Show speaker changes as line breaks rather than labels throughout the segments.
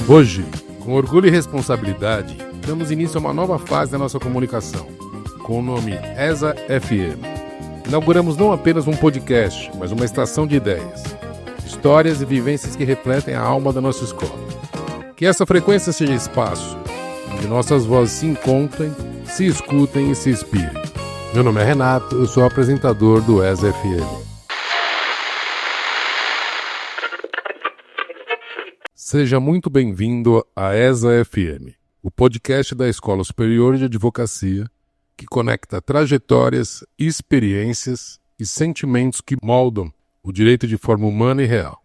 Hoje, com orgulho e responsabilidade, damos início a uma nova fase da nossa comunicação, com o nome ESA FM. Inauguramos não apenas um podcast, mas uma estação de ideias, histórias e vivências que refletem a alma da nossa escola. Que essa frequência seja espaço onde nossas vozes se encontrem, se escutem e se inspirem. Meu nome é Renato, eu sou o apresentador do ESA FM. Seja muito bem-vindo à ESA FM, o podcast da Escola Superior de Advocacia, que conecta trajetórias, experiências e sentimentos que moldam o direito de forma humana e real.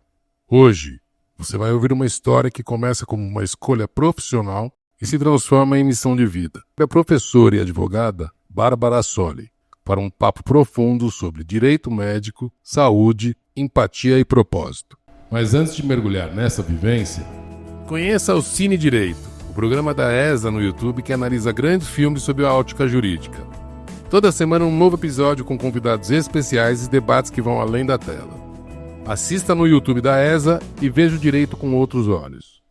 Hoje, você vai ouvir uma história que começa como uma escolha profissional e se transforma em missão de vida. É a professora e advogada Bárbara Soli, para um papo profundo sobre direito médico, saúde, empatia e propósito. Mas antes de mergulhar nessa vivência, conheça o Cine Direito, o programa da ESA no YouTube que analisa grandes filmes sobre a ótica jurídica. Toda semana um novo episódio com convidados especiais e debates que vão além da tela. Assista no YouTube da ESA e veja o direito com outros olhos.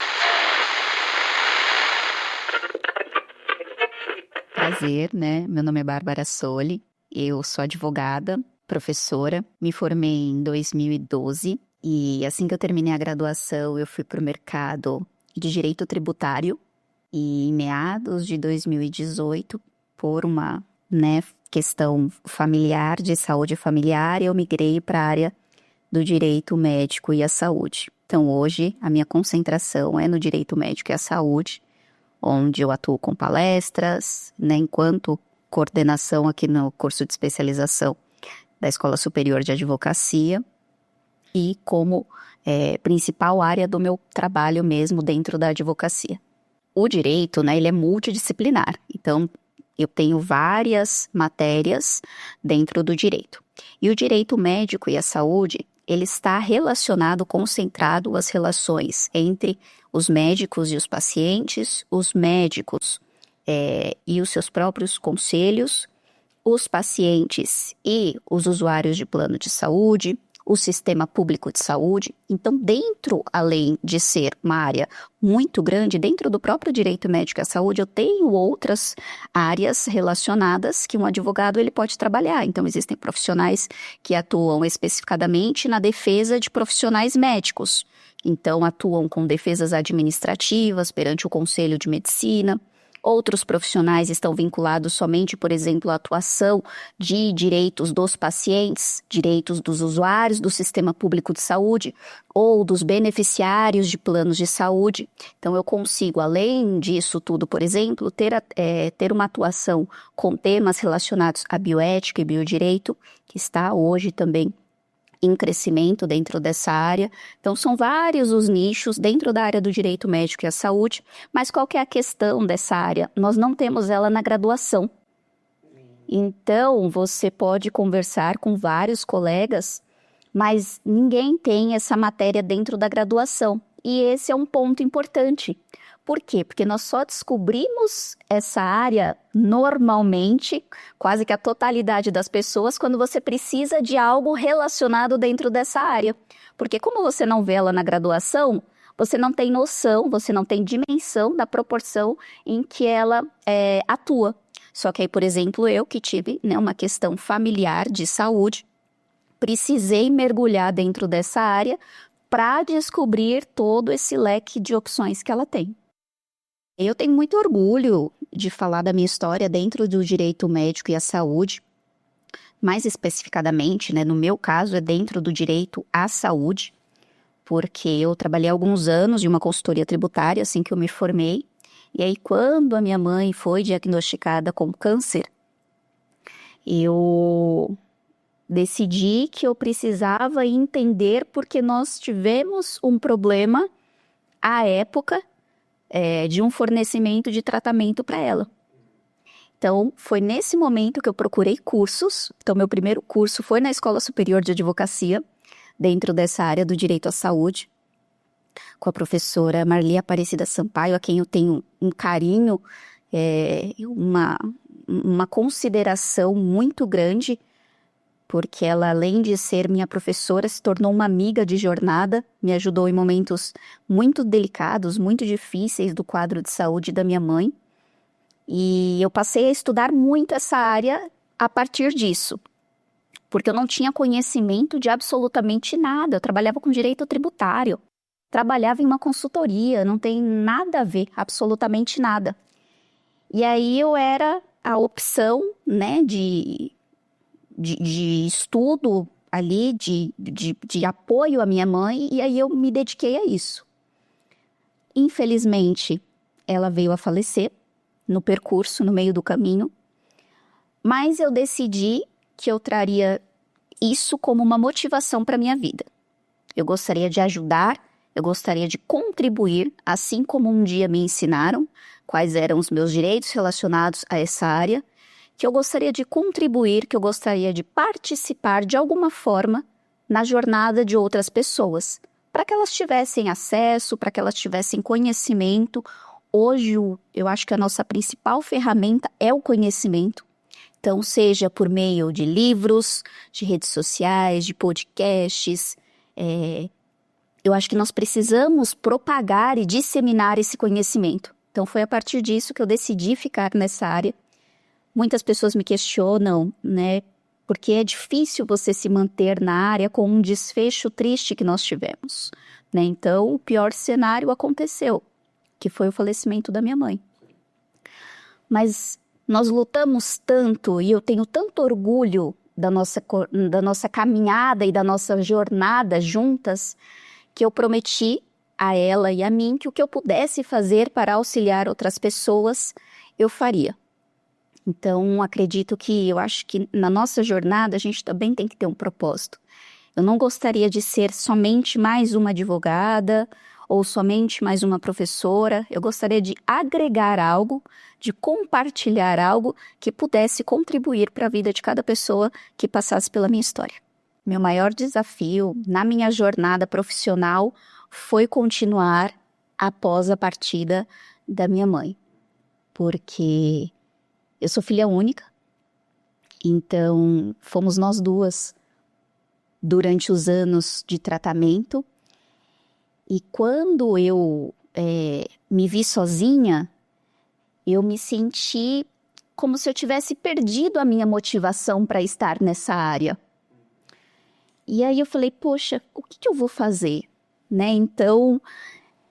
Prazer, né? Meu nome é Bárbara Soli, eu sou advogada, professora, me formei em 2012. E assim que eu terminei a graduação, eu fui para o mercado de direito tributário e em meados de 2018, por uma questão familiar, de saúde familiar, eu migrei para a área do direito médico e a saúde. Então hoje a minha concentração é no direito médico e a saúde, onde eu atuo com palestras, enquanto coordenação aqui no curso de especialização da Escola Superior de Advocacia, e como principal área do meu trabalho mesmo dentro da advocacia. O direito, ele é multidisciplinar, então eu tenho várias matérias dentro do direito. E o direito médico e a saúde, ele está relacionado, concentrado às relações entre os médicos e os pacientes, os médicos e os seus próprios conselhos, os pacientes e os usuários de plano de saúde, o sistema público de saúde. Então, dentro, além de ser uma área muito grande, dentro do próprio direito médico à saúde, eu tenho outras áreas relacionadas que um advogado ele pode trabalhar. Então, existem profissionais que atuam especificadamente na defesa de profissionais médicos. Então, atuam com defesas administrativas perante o Conselho de Medicina. Outros profissionais estão vinculados somente, por exemplo, à atuação de direitos dos pacientes, direitos dos usuários do sistema público de saúde ou dos beneficiários de planos de saúde. Então, eu consigo, além disso tudo, por exemplo, ter uma atuação com temas relacionados à bioética e biodireito, que está hoje também em crescimento dentro dessa área. Então, são vários os nichos dentro da área do direito médico e a saúde, mas qual que é a questão dessa área? Nós não temos ela na graduação. Então, você pode conversar com vários colegas, mas ninguém tem essa matéria dentro da graduação. E esse é um ponto importante. Por quê? Porque nós só descobrimos essa área normalmente, quase que a totalidade das pessoas, quando você precisa de algo relacionado dentro dessa área. Porque como você não vê ela na graduação, você não tem noção, você não tem dimensão da proporção em que ela atua. Só que aí, por exemplo, eu que tive uma questão familiar de saúde, precisei mergulhar dentro dessa área para descobrir todo esse leque de opções que ela tem. Eu tenho muito orgulho de falar da minha história dentro do direito médico e a saúde, mais especificadamente, no meu caso, é dentro do direito à saúde, porque eu trabalhei alguns anos em uma consultoria tributária assim que eu me formei, e aí quando a minha mãe foi diagnosticada com câncer, eu decidi que eu precisava entender porque nós tivemos um problema à época de um fornecimento de tratamento para ela. Então, foi nesse momento que eu procurei cursos. Então, meu primeiro curso foi na Escola Superior de Advocacia, dentro dessa área do direito à saúde, com a professora Marli Aparecida Sampaio, a quem eu tenho um carinho, uma consideração muito grande, porque ela, além de ser minha professora, se tornou uma amiga de jornada, me ajudou em momentos muito delicados, muito difíceis do quadro de saúde da minha mãe. E eu passei a estudar muito essa área a partir disso, porque eu não tinha conhecimento de absolutamente nada. Eu trabalhava com direito tributário, trabalhava em uma consultoria, não tem nada a ver, absolutamente nada. E aí eu era a opção, né, de estudo ali, de apoio à minha mãe, e aí eu me dediquei a isso. Infelizmente, ela veio a falecer no percurso, no meio do caminho, mas eu decidi que eu traria isso como uma motivação para a minha vida. Eu gostaria de ajudar, eu gostaria de contribuir, assim como um dia me ensinaram quais eram os meus direitos relacionados a essa área, que eu gostaria de contribuir, que eu gostaria de participar de alguma forma na jornada de outras pessoas, para que elas tivessem acesso, para que elas tivessem conhecimento. Hoje, eu acho que a nossa principal ferramenta é o conhecimento. Então, seja por meio de livros, de redes sociais, de podcasts, eu acho que nós precisamos propagar e disseminar esse conhecimento. Então, foi a partir disso que eu decidi ficar nessa área. Muitas pessoas me questionam, né, porque é difícil você se manter na área com um desfecho triste que nós tivemos, né? Então, o pior cenário aconteceu, que foi o falecimento da minha mãe. Mas nós lutamos tanto e eu tenho tanto orgulho da nossa caminhada e da nossa jornada juntas, que eu prometi a ela e a mim que o que eu pudesse fazer para auxiliar outras pessoas, eu faria. Então, eu acho que na nossa jornada a gente também tem que ter um propósito. Eu não gostaria de ser somente mais uma advogada ou somente mais uma professora. Eu gostaria de agregar algo, de compartilhar algo que pudesse contribuir para a vida de cada pessoa que passasse pela minha história. Meu maior desafio na minha jornada profissional foi continuar após a partida da minha mãe, porque eu sou filha única, então fomos nós duas durante os anos de tratamento. E quando eu me vi sozinha, eu me senti como se eu tivesse perdido a minha motivação para estar nessa área. E aí eu falei, poxa, o que eu vou fazer? Né? Então,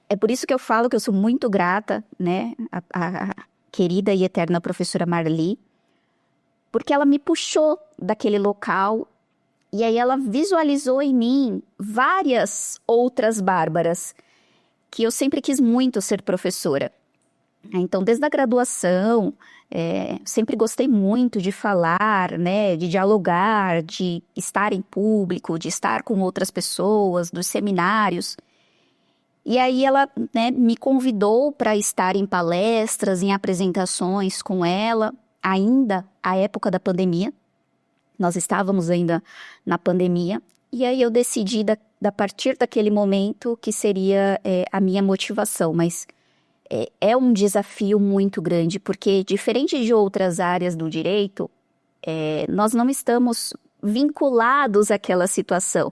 é por isso que eu falo que eu sou muito grata, né, a querida e eterna professora Marli, porque ela me puxou daquele local e aí ela visualizou em mim várias outras Bárbaras, que eu sempre quis muito ser professora. Então, desde a graduação, sempre gostei muito de falar, né, de dialogar, de estar em público, de estar com outras pessoas, dos seminários. E aí ela, né, me convidou para estar em palestras, em apresentações com ela, ainda à época da pandemia. Nós estávamos ainda na pandemia. E aí eu decidi, a partir daquele momento, que seria a minha motivação. Mas é um desafio muito grande, porque diferente de outras áreas do direito, nós não estamos vinculados àquela situação.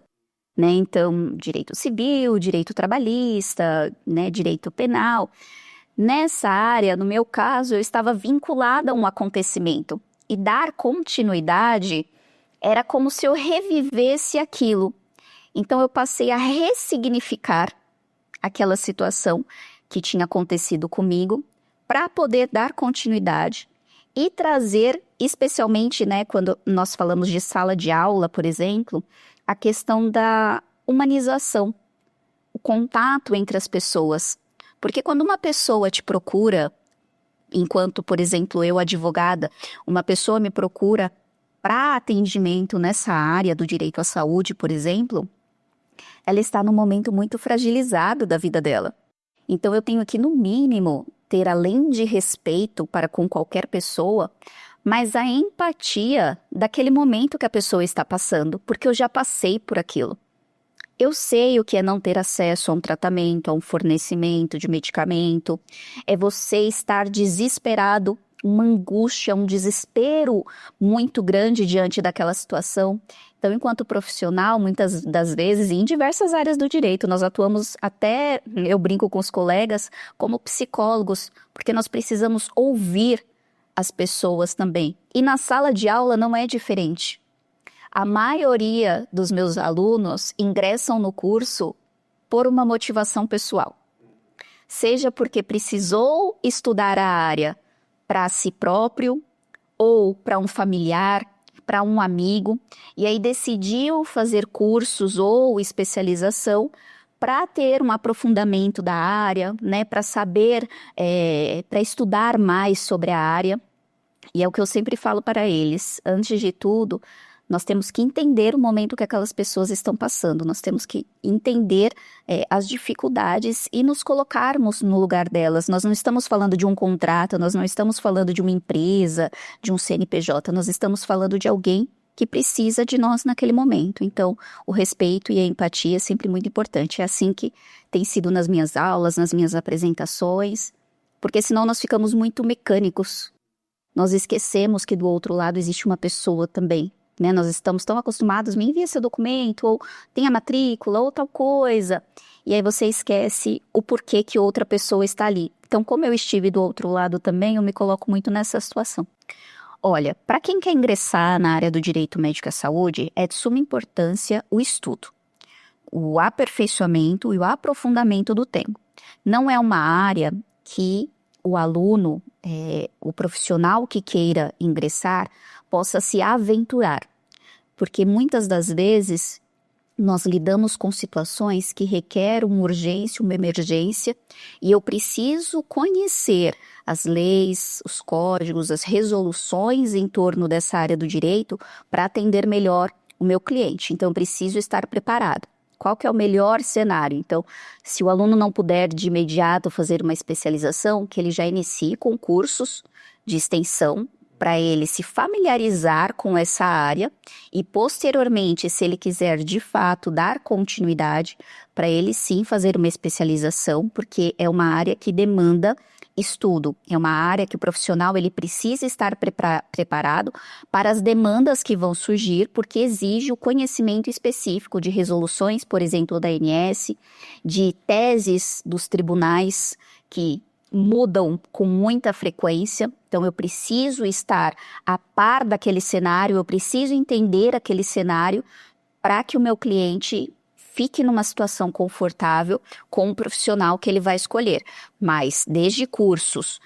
Né? Então, direito civil, direito trabalhista, né? Direito penal. Nessa área, no meu caso, eu estava vinculada a um acontecimento. E dar continuidade era como se eu revivesse aquilo. Então, eu passei a ressignificar aquela situação que tinha acontecido comigo para poder dar continuidade e trazer, especialmente, né, quando nós falamos de sala de aula, por exemplo, a questão da humanização, o contato entre as pessoas. Porque quando uma pessoa te procura, enquanto, por exemplo, eu, advogada, uma pessoa me procura para atendimento nessa área do direito à saúde, por exemplo, ela está num momento muito fragilizado da vida dela. Então eu tenho que, no mínimo, ter, além de respeito para com qualquer pessoa, mas a empatia daquele momento que a pessoa está passando, porque eu já passei por aquilo. Eu sei o que é não ter acesso a um tratamento, a um fornecimento de medicamento, é você estar desesperado uma angústia, um desespero muito grande diante daquela situação. Então, enquanto profissional, muitas das vezes, em diversas áreas do direito, nós atuamos até, eu brinco com os colegas, como psicólogos, porque nós precisamos ouvir as pessoas também. E na sala de aula não é diferente. A maioria dos meus alunos ingressam no curso por uma motivação pessoal. Seja porque precisou estudar a área para si próprio, ou para um familiar, para um amigo, e aí decidiu fazer cursos ou especialização para ter um aprofundamento da área, né, para saber, para estudar mais sobre a área. E é o que eu sempre falo para eles, antes de tudo, nós temos que entender o momento que aquelas pessoas estão passando, nós temos que entender as dificuldades e nos colocarmos no lugar delas. Nós não estamos falando de um contrato, nós não estamos falando de uma empresa, de um CNPJ, nós estamos falando de alguém que precisa de nós naquele momento. Então, o respeito e a empatia é sempre muito importante. É assim que tem sido nas minhas aulas, nas minhas apresentações, porque senão nós ficamos muito mecânicos. Nós esquecemos que do outro lado existe uma pessoa também. Né, nós estamos tão acostumados, me envia seu documento, ou tem a matrícula, ou tal coisa. E aí você esquece o porquê que outra pessoa está ali. Então, como eu estive do outro lado também, eu me coloco muito nessa situação. Olha, para quem quer ingressar na área do direito médico à saúde, é de suma importância o estudo, o aperfeiçoamento e o aprofundamento do tema. Não é uma área que o aluno, o profissional que queira ingressar, possa se aventurar, porque muitas das vezes nós lidamos com situações que requerem uma urgência, uma emergência, e eu preciso conhecer as leis, os códigos, as resoluções em torno dessa área do direito para atender melhor o meu cliente. Então, eu preciso estar preparado. Qual que é o melhor cenário? Então, se o aluno não puder de imediato fazer uma especialização, que ele já inicie com cursos de extensão, para ele se familiarizar com essa área e, posteriormente, se ele quiser de fato dar continuidade, para ele sim fazer uma especialização, porque é uma área que demanda estudo, é uma área que o profissional ele precisa estar preparado para as demandas que vão surgir, porque exige o conhecimento específico de resoluções, por exemplo, da ANS, de teses dos tribunais que mudam com muita frequência, então eu preciso estar a par daquele cenário, eu preciso entender aquele cenário para que o meu cliente fique numa situação confortável com o profissional que ele vai escolher. Mas desde cursos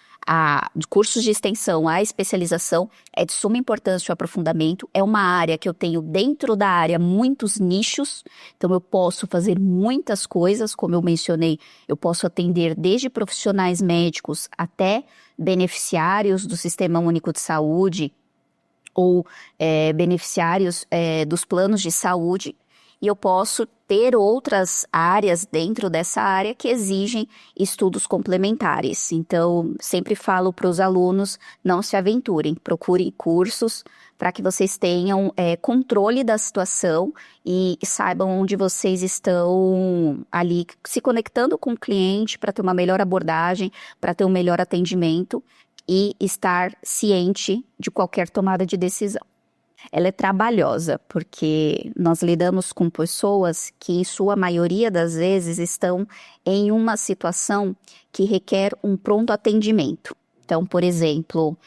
de extensão, a especialização, é de suma importância o aprofundamento. É uma área que eu tenho dentro da área muitos nichos, então eu posso fazer muitas coisas, como eu mencionei, eu posso atender desde profissionais médicos até beneficiários do Sistema Único de Saúde ou beneficiários dos planos de saúde. E eu posso ter outras áreas dentro dessa área que exigem estudos complementares. Então, sempre falo para os alunos, não se aventurem, procurem cursos para que vocês tenham controle da situação e saibam onde vocês estão ali se conectando com o cliente para ter uma melhor abordagem, para ter um melhor atendimento e estar ciente de qualquer tomada de decisão. Ela é trabalhosa, porque nós lidamos com pessoas que, em sua maioria das vezes, estão em uma situação que requer um pronto atendimento. Então, por exemplo,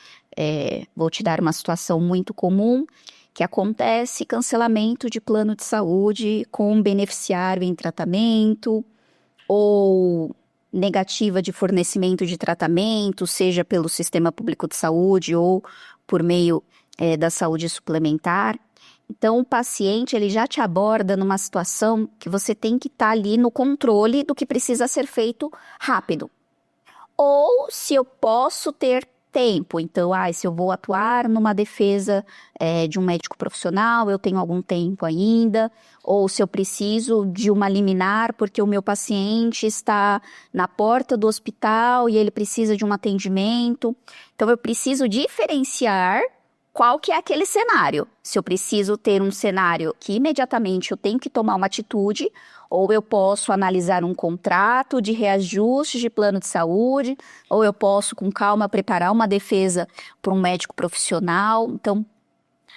vou te dar uma situação muito comum, que acontece cancelamento de plano de saúde com um beneficiário em tratamento, ou negativa de fornecimento de tratamento, seja pelo Sistema Público de Saúde ou por meio da saúde suplementar. Então, o paciente ele já te aborda numa situação que você tem que estar ali no controle do que precisa ser feito rápido. Ou se eu posso ter tempo, então, se eu vou atuar numa defesa de um médico profissional, eu tenho algum tempo ainda, ou se eu preciso de uma liminar porque o meu paciente está na porta do hospital e ele precisa de um atendimento. Então, eu preciso diferenciar qual que é aquele cenário. Se eu preciso ter um cenário que imediatamente eu tenho que tomar uma atitude, Ou eu posso analisar um contrato de reajuste de plano de saúde, ou eu posso, com calma, preparar uma defesa para um médico profissional. Então,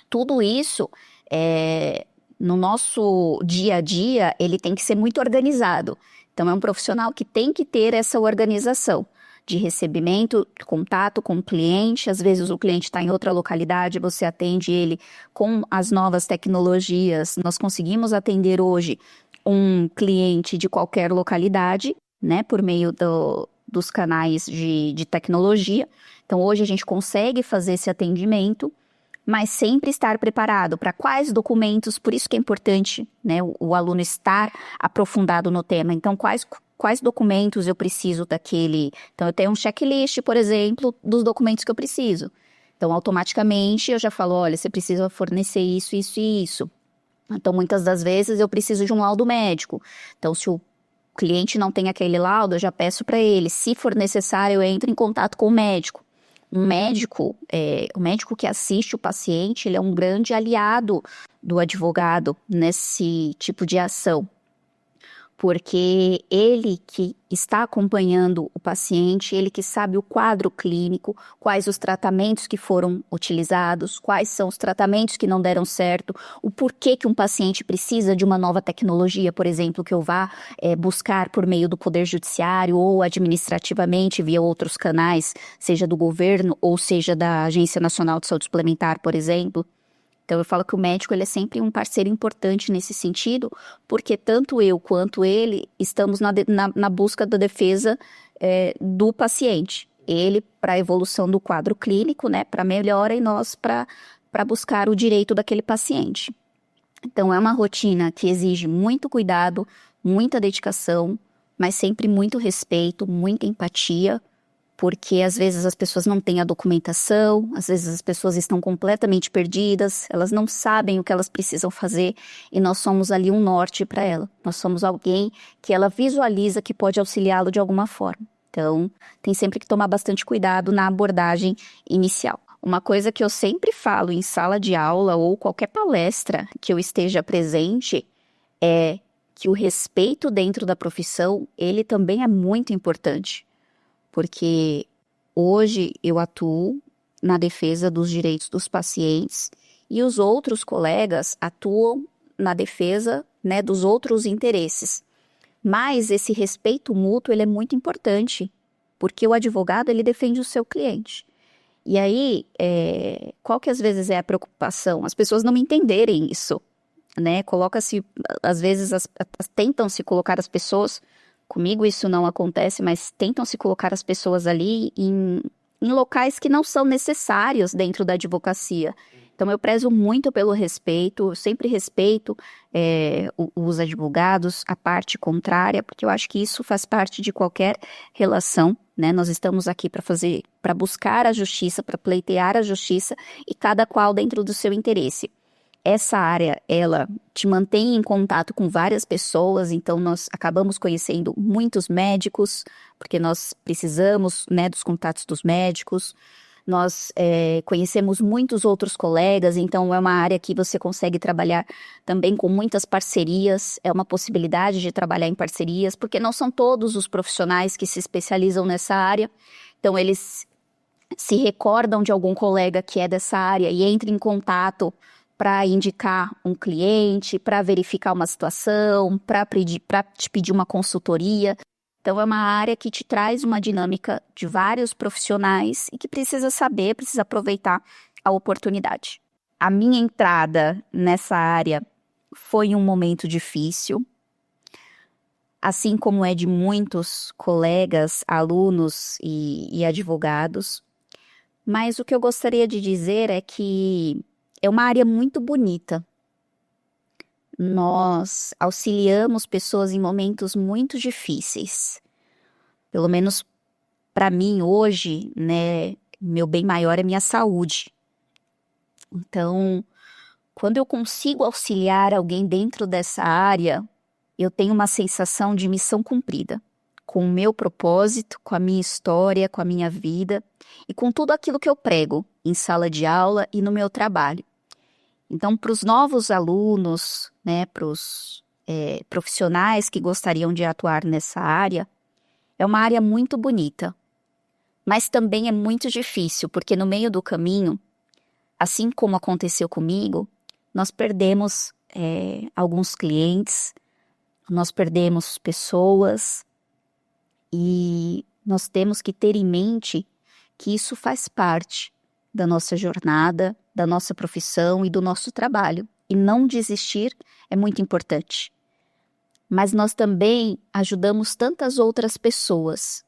tudo isso, no nosso dia a dia, ele tem que ser muito organizado. Então, é um profissional que tem que ter essa organização de recebimento, contato com o cliente. Às vezes o cliente está em outra localidade, você atende ele com as novas tecnologias. Nós conseguimos atender hoje um cliente de qualquer localidade, né, por meio dos canais de tecnologia. Então, hoje a gente consegue fazer esse atendimento, mas sempre estar preparado para quais documentos, por isso que é importante, né, o aluno estar aprofundado no tema. Então, quais documentos eu preciso daquele... Então, eu tenho um checklist, por exemplo, dos documentos que eu preciso. Então, automaticamente, eu já falo, olha, você precisa fornecer isso, isso e isso. Então, muitas das vezes, eu preciso de um laudo médico. Então, se o cliente não tem aquele laudo, eu já peço para ele. Se for necessário, eu entro em contato com o médico. O médico que assiste o paciente, ele é um grande aliado do advogado nesse tipo de ação, porque ele que está acompanhando o paciente, ele que sabe o quadro clínico, quais os tratamentos que foram utilizados, quais são os tratamentos que não deram certo, o porquê que um paciente precisa de uma nova tecnologia, por exemplo, que eu vá buscar por meio do Poder Judiciário ou administrativamente via outros canais, seja do governo ou seja da Agência Nacional de Saúde Suplementar, por exemplo. Então, eu falo que o médico ele é sempre um parceiro importante nesse sentido, porque tanto eu quanto ele estamos na busca da defesa do paciente. Ele para a evolução do quadro clínico, né, para melhora, e nós para buscar o direito daquele paciente. Então, é uma rotina que exige muito cuidado, muita dedicação, mas sempre muito respeito, muita empatia, porque às vezes as pessoas não têm a documentação, às vezes as pessoas estão completamente perdidas, elas não sabem o que elas precisam fazer e nós somos ali um norte para ela. Nós somos alguém que ela visualiza que pode auxiliá-lo de alguma forma. Então, tem sempre que tomar bastante cuidado na abordagem inicial. Uma coisa que eu sempre falo em sala de aula ou qualquer palestra que eu esteja presente é que o respeito dentro da profissão, ele também é muito importante. Porque hoje eu atuo na defesa dos direitos dos pacientes e os outros colegas atuam na defesa, né, dos outros interesses. Mas esse respeito mútuo ele é muito importante, porque o advogado ele defende o seu cliente. E aí, qual que às vezes é a preocupação? As pessoas não entenderem isso, né? Coloca-se, às vezes tentam se colocar as pessoas... Comigo isso não acontece, mas tentam se colocar as pessoas ali em locais que não são necessários dentro da advocacia. Então, eu prezo muito pelo respeito, eu sempre respeito os advogados, a parte contrária, porque eu acho que isso faz parte de qualquer relação, né? Nós estamos aqui para buscar a justiça, para pleitear a justiça, e cada qual dentro do seu interesse. Essa área, ela te mantém em contato com várias pessoas, então nós acabamos conhecendo muitos médicos, porque nós precisamos, né, dos contatos dos médicos. Nós conhecemos muitos outros colegas, então é uma área que você consegue trabalhar também com muitas parcerias, é uma possibilidade de trabalhar em parcerias, porque não são todos os profissionais que se especializam nessa área, então eles se recordam de algum colega que é dessa área e entram em contato para indicar um cliente, para verificar uma situação, para te pedir uma consultoria. Então, é uma área que te traz uma dinâmica de vários profissionais e que precisa saber, precisa aproveitar a oportunidade. A minha entrada nessa área foi um momento difícil, assim como é de muitos colegas, alunos e advogados. Mas o que eu gostaria de dizer é que é uma área muito bonita. Nós auxiliamos pessoas em momentos muito difíceis. Pelo menos para mim hoje, né, meu bem maior é minha saúde. Então, quando eu consigo auxiliar alguém dentro dessa área, eu tenho uma sensação de missão cumprida, com o meu propósito, com a minha história, com a minha vida e com tudo aquilo que eu prego em sala de aula e no meu trabalho. Então, para os novos alunos, né, para os profissionais que gostariam de atuar nessa área, é uma área muito bonita, mas também é muito difícil, porque no meio do caminho, assim como aconteceu comigo, nós perdemos alguns clientes, nós perdemos pessoas, e nós temos que ter em mente que isso faz parte da nossa jornada, da nossa profissão e do nosso trabalho. E não desistir é muito importante. Mas nós também ajudamos tantas outras pessoas.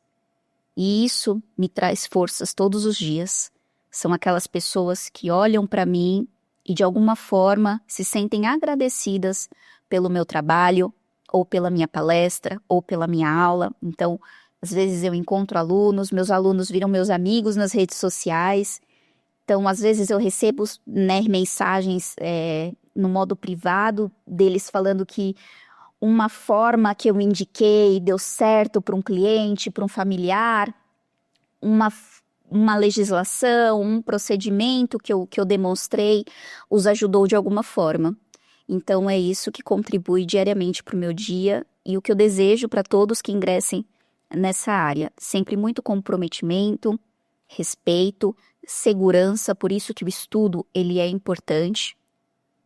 E isso me traz forças todos os dias. São aquelas pessoas que olham para mim e de alguma forma se sentem agradecidas pelo meu trabalho, ou pela minha palestra, ou pela minha aula. Então, às vezes eu encontro alunos, meus alunos viram meus amigos nas redes sociais. Então, às vezes eu recebo, né, mensagens no modo privado deles falando que uma forma que eu indiquei deu certo para um cliente, para um familiar, uma legislação, um procedimento que eu demonstrei os ajudou de alguma forma. Então, é isso que contribui diariamente para o meu dia e o que eu desejo para todos que ingressem nessa área. Sempre muito comprometimento, respeito, segurança, por isso que o estudo ele é importante.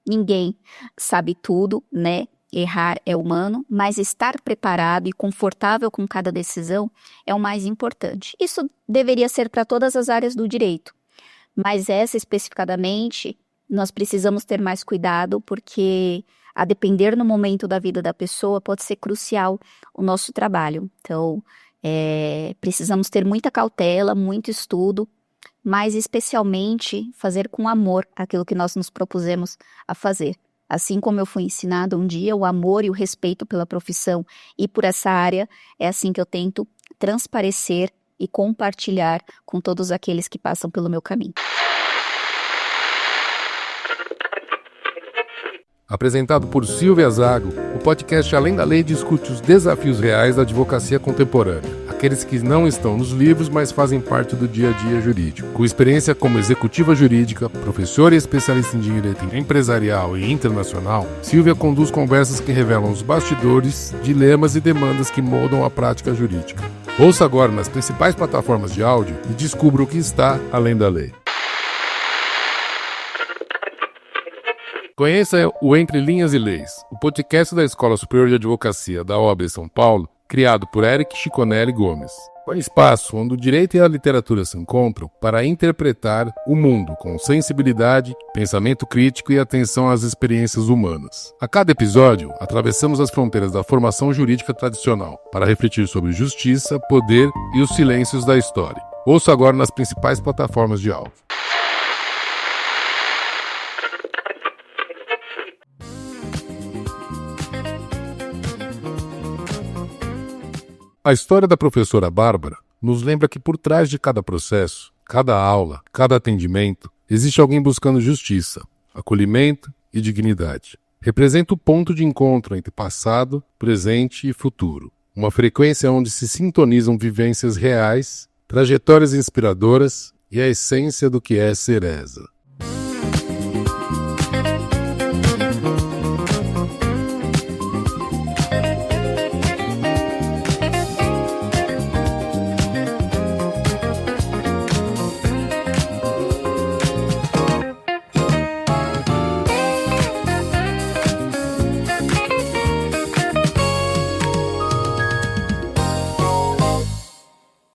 Ninguém sabe tudo, né? Errar é humano, mas estar preparado e confortável com cada decisão é o mais importante. Isso deveria ser para todas as áreas do direito, mas essa especificadamente nós precisamos ter mais cuidado, porque a depender no momento da vida da pessoa pode ser crucial o nosso trabalho. Então, precisamos ter muita cautela, muito estudo, mas especialmente fazer com amor aquilo que nós nos propusemos a fazer. Assim como eu fui ensinada um dia, o amor e o respeito pela profissão e por essa área, é assim que eu tento transparecer e compartilhar com todos aqueles que passam pelo meu caminho.
Apresentado por Silvia Zago, o podcast Além da Lei discute os desafios reais da advocacia contemporânea, aqueles que não estão nos livros, mas fazem parte do dia a dia jurídico. Com experiência como executiva jurídica, professora e especialista em direito empresarial e internacional, Silvia conduz conversas que revelam os bastidores, dilemas e demandas que moldam a prática jurídica. Ouça agora nas principais plataformas de áudio e descubra o que está além da lei. Conheça o Entre Linhas e Leis, o podcast da Escola Superior de Advocacia da OAB São Paulo, criado por Eric Chiconelli Gomes. É um espaço onde o direito e a literatura se encontram para interpretar o mundo com sensibilidade, pensamento crítico e atenção às experiências humanas. A cada episódio, atravessamos as fronteiras da formação jurídica tradicional para refletir sobre justiça, poder e os silêncios da história. Ouça agora nas principais plataformas de áudio. A história da professora Bárbara nos lembra que por trás de cada processo, cada aula, cada atendimento, existe alguém buscando justiça, acolhimento e dignidade. Representa o ponto de encontro entre passado, presente e futuro. Uma frequência onde se sintonizam vivências reais, trajetórias inspiradoras e a essência do que é ser ESA.